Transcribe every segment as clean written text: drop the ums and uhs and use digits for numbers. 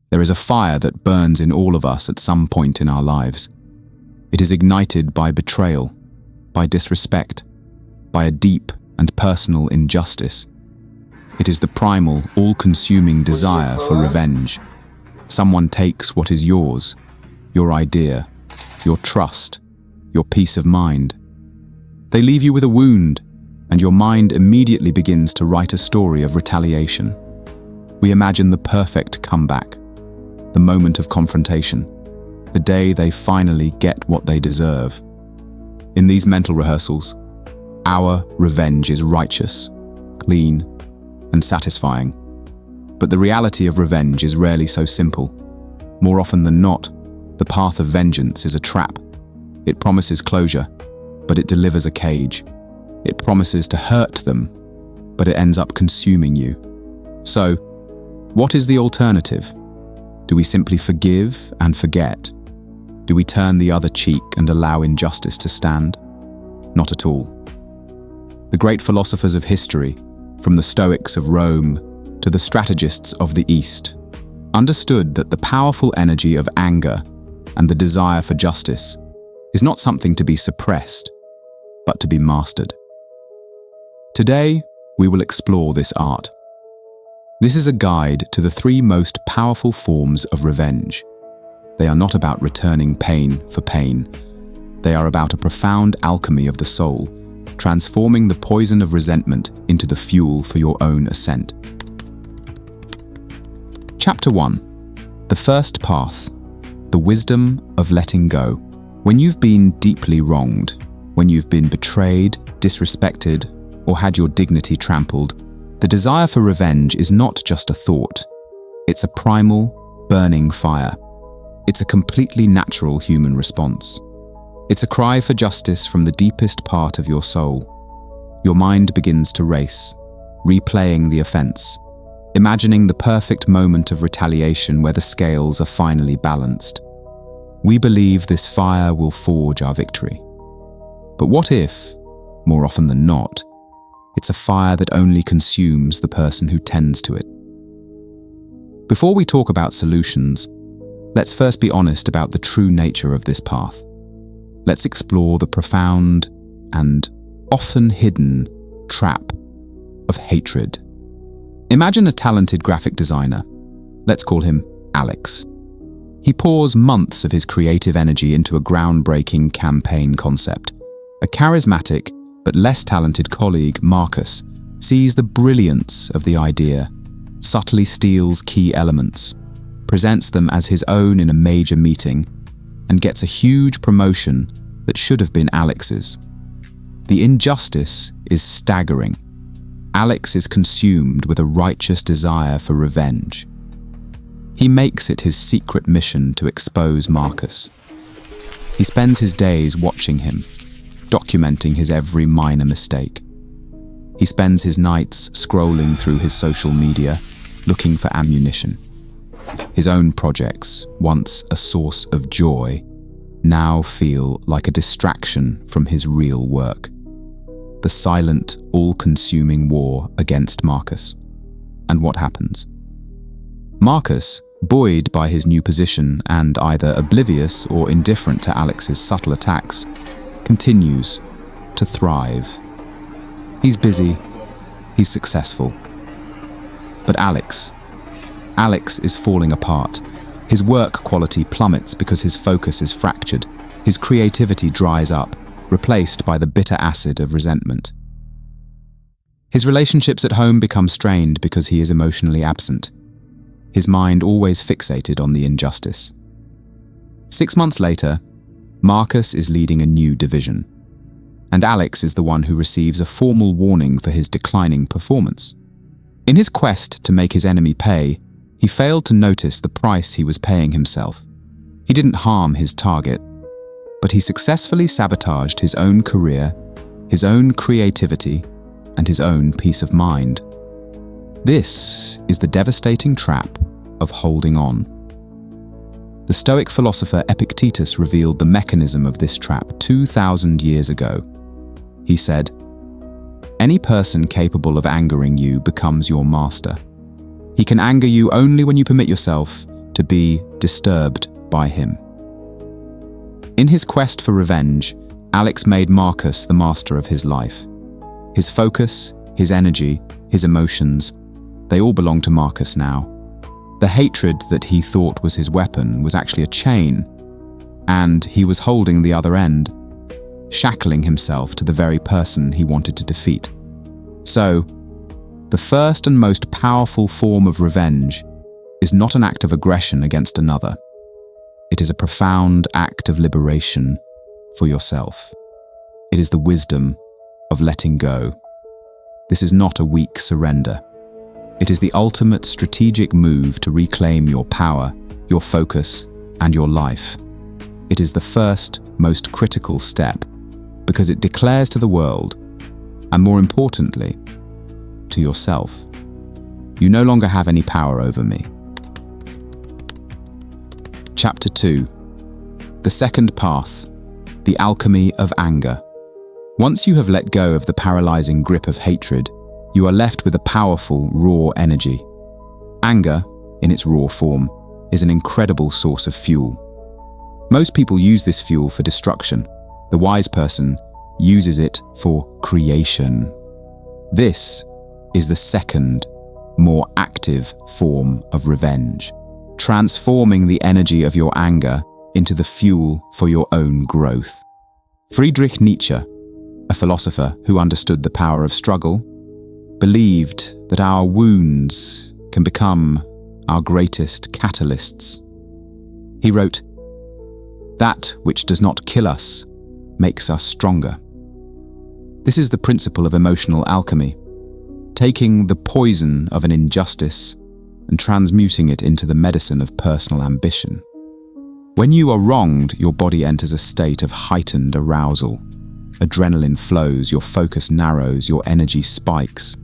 There is a fire that burns in all of us at some point in our lives. It is ignited by betrayal, by disrespect, by a deep and personal injustice. It is the primal, all-consuming desire for revenge. Someone takes what is yours, your idea, your trust, your peace of mind. They leave you with a wound, and your mind immediately begins to write a story of retaliation. We imagine the perfect comeback, the moment of confrontation, the day they finally get what they deserve. In these mental rehearsals, our revenge is righteous, clean, and satisfying. But the reality of revenge is rarely so simple. More often than not, the path of vengeance is a trap. It promises closure, but it delivers a cage. It promises to hurt them, but it ends up consuming you. So, what is the alternative? Do we simply forgive and forget? Do we turn the other cheek and allow injustice to stand? Not at all. The great philosophers of history, from the Stoics of Rome to the strategists of the East, understood that the powerful energy of anger and the desire for justice is not something to be suppressed, but to be mastered. Today, we will explore this art. This is a guide to the 3 most powerful forms of revenge. They are not about returning pain for pain. They are about a profound alchemy of the soul, transforming the poison of resentment into the fuel for your own ascent. Chapter 1. The first path. The wisdom of letting go. When you've been deeply wronged, when you've been betrayed, disrespected, or had your dignity trampled, the desire for revenge is not just a thought. It's a primal, burning fire. It's a completely natural human response. It's a cry for justice from the deepest part of your soul. Your mind begins to race, replaying the offense, imagining the perfect moment of retaliation where the scales are finally balanced. We believe this fire will forge our victory. But what if, more often than not, it's a fire that only consumes the person who tends to it? Before we talk about solutions, let's first be honest about the true nature of this path. Let's explore the profound and often hidden trap of hatred. Imagine a talented graphic designer. Let's call him Alex. He pours months of his creative energy into a groundbreaking campaign concept. A charismatic but less talented colleague, Marcus, sees the brilliance of the idea, subtly steals key elements, presents them as his own in a major meeting, and gets a huge promotion that should have been Alex's. The injustice is staggering. Alex is consumed with a righteous desire for revenge. He makes it his secret mission to expose Marcus. He spends his days watching him, documenting his every minor mistake. He spends his nights scrolling through his social media, looking for ammunition. His own projects, once a source of joy, now feel like a distraction from his real work. The silent, all-consuming war against Marcus. And what happens? Marcus, buoyed by his new position and either oblivious or indifferent to Alex's subtle attacks, continues to thrive. He's busy, he's successful. But Alex is falling apart. His work quality plummets because his focus is fractured. His creativity dries up, replaced by the bitter acid of resentment. His relationships at home become strained because he is emotionally absent. His mind always fixated on the injustice. 6 months later, Marcus is leading a new division, and Alex is the one who receives a formal warning for his declining performance. In his quest to make his enemy pay, he failed to notice the price he was paying himself. He didn't harm his target, but he successfully sabotaged his own career, his own creativity, and his own peace of mind. This is the devastating trap of holding on. The Stoic philosopher Epictetus revealed the mechanism of this trap 2,000 years ago. He said, "Any person capable of angering you becomes your master. He can anger you only when you permit yourself to be disturbed by him. In his quest for revenge, Alex made Marcus the master of his life. His focus, his energy, his emotions, they all belong to Marcus now. The hatred that he thought was his weapon was actually a chain, and he was holding the other end, shackling himself to the very person he wanted to defeat. So, the first and most powerful form of revenge is not an act of aggression against another. It is a profound act of liberation for yourself. It is the wisdom of letting go. This is not a weak surrender. It is the ultimate strategic move to reclaim your power, your focus, and your life. It is the first, most critical step because it declares to the world, and more importantly, to yourself, you no longer have any power over me. Chapter 2. The second path, the alchemy of anger. Once you have let go of the paralyzing grip of hatred, you are left with a powerful, raw energy. Anger, in its raw form, is an incredible source of fuel. Most people use this fuel for destruction. The wise person uses it for creation. This is the second, more active form of revenge, transforming the energy of your anger into the fuel for your own growth. Friedrich Nietzsche, a philosopher who understood the power of struggle, believed that our wounds can become our greatest catalysts. He wrote, "That which does not kill us makes us stronger." This is the principle of emotional alchemy, taking the poison of an injustice and transmuting it into the medicine of personal ambition. When you are wronged, your body enters a state of heightened arousal. Adrenaline flows, your focus narrows, your energy spikes.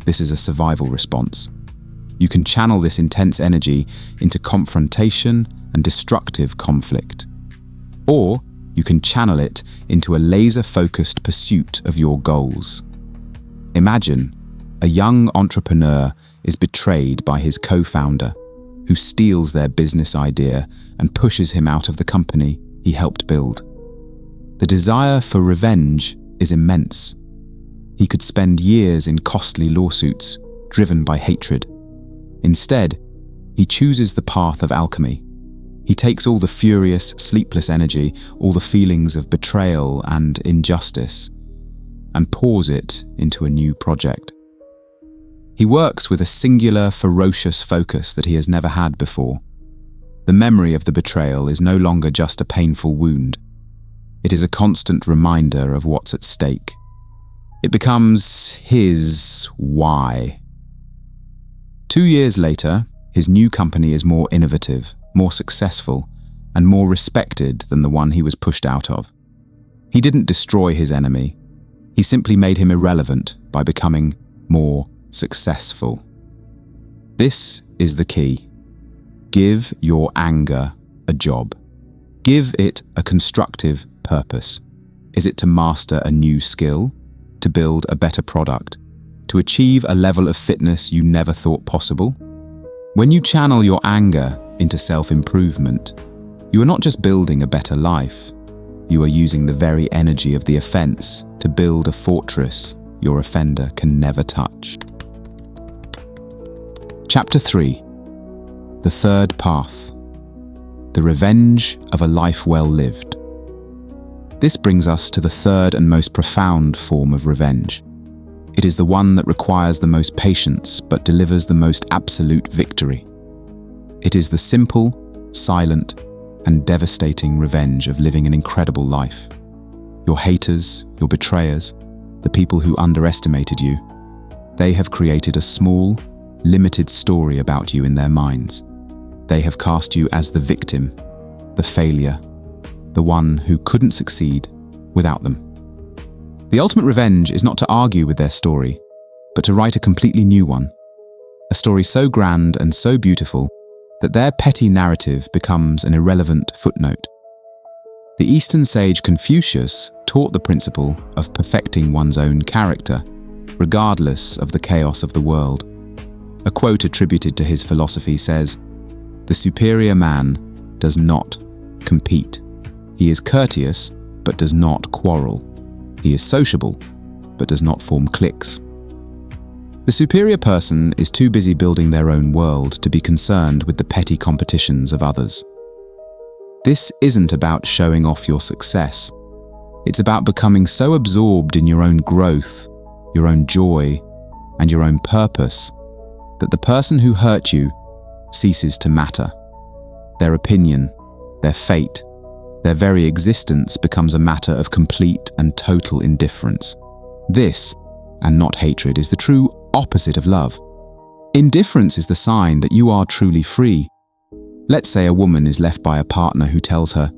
This is a survival response. You can channel this intense energy into confrontation and destructive conflict. Or you can channel it into a laser-focused pursuit of your goals. Imagine a young entrepreneur is betrayed by his co-founder, who steals their business idea and pushes him out of the company he helped build. The desire for revenge is immense. He could spend years in costly lawsuits, driven by hatred. Instead, he chooses the path of alchemy. He takes all the furious, sleepless energy, all the feelings of betrayal and injustice, and pours it into a new project. He works with a singular, ferocious focus that he has never had before. The memory of the betrayal is no longer just a painful wound. It is a constant reminder of what's at stake. It becomes his why. 2 years later, his new company is more innovative, more successful, and more respected than the one he was pushed out of. He didn't destroy his enemy. He simply made him irrelevant by becoming more successful. This is the key. Give your anger a job. Give it a constructive purpose. Is it to master a new skill? To build a better product? To achieve a level of fitness you never thought possible? When you channel your anger into self-improvement, you are not just building a better life. You are using the very energy of the offense to build a fortress your offender can never touch. Chapter 3. The third path. The revenge of a life well lived. This brings us to the third and most profound form of revenge. It is the one that requires the most patience but delivers the most absolute victory. It is the simple, silent, and devastating revenge of living an incredible life. Your haters, your betrayers, the people who underestimated you, they have created a small, limited story about you in their minds. They have cast you as the victim, the failure, the one who couldn't succeed without them. The ultimate revenge is not to argue with their story, but to write a completely new one. A story so grand and so beautiful that their petty narrative becomes an irrelevant footnote. The Eastern sage Confucius taught the principle of perfecting one's own character, regardless of the chaos of the world. A quote attributed to his philosophy says, The superior man does not compete. He is courteous, but does not quarrel. He is sociable, but does not form cliques. The superior person is too busy building their own world to be concerned with the petty competitions of others. This isn't about showing off your success. It's about becoming so absorbed in your own growth, your own joy, and your own purpose that the person who hurt you ceases to matter. Their opinion, their fate, their very existence becomes a matter of complete and total indifference. This, and not hatred, is the true opposite of love. Indifference is the sign that you are truly free. Let's say a woman is left by a partner who tells her,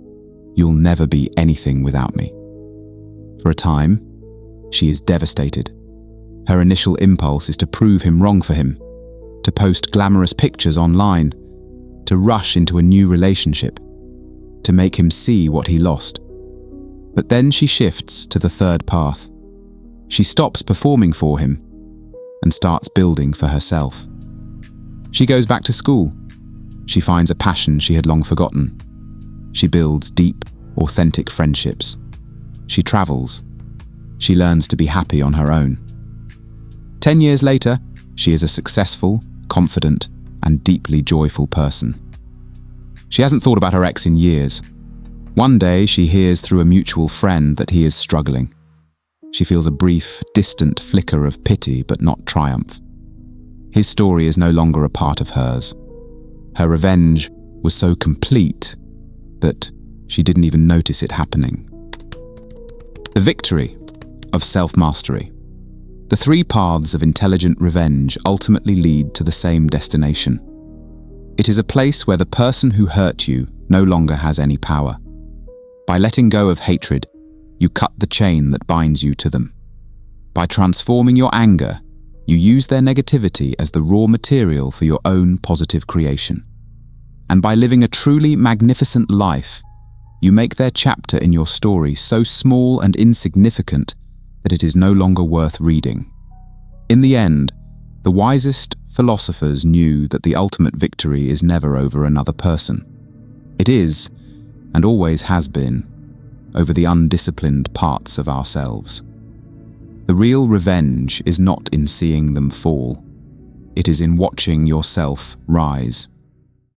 "You'll never be anything without me." For a time, she is devastated. Her initial impulse is to prove him wrong for him, to post glamorous pictures online, to rush into a new relationship, to make him see what he lost. But then she shifts to the third path. She stops performing for him and starts building for herself. She goes back to school. She finds a passion she had long forgotten. She builds deep, authentic friendships. She travels. She learns to be happy on her own. 10 years later, she is a successful, confident, and deeply joyful person. She hasn't thought about her ex in years. One day, she hears through a mutual friend that he is struggling. She feels a brief, distant flicker of pity, but not triumph. His story is no longer a part of hers. Her revenge was so complete that she didn't even notice it happening. The victory of self-mastery. The three paths of intelligent revenge ultimately lead to the same destination. It is a place where the person who hurt you no longer has any power. By letting go of hatred, you cut the chain that binds you to them. By transforming your anger, you use their negativity as the raw material for your own positive creation. And by living a truly magnificent life, you make their chapter in your story so small and insignificant that it is no longer worth reading. In the end, the wisest philosophers knew that the ultimate victory is never over another person. It is, and always has been, over the undisciplined parts of ourselves. The real revenge is not in seeing them fall. It is in watching yourself rise.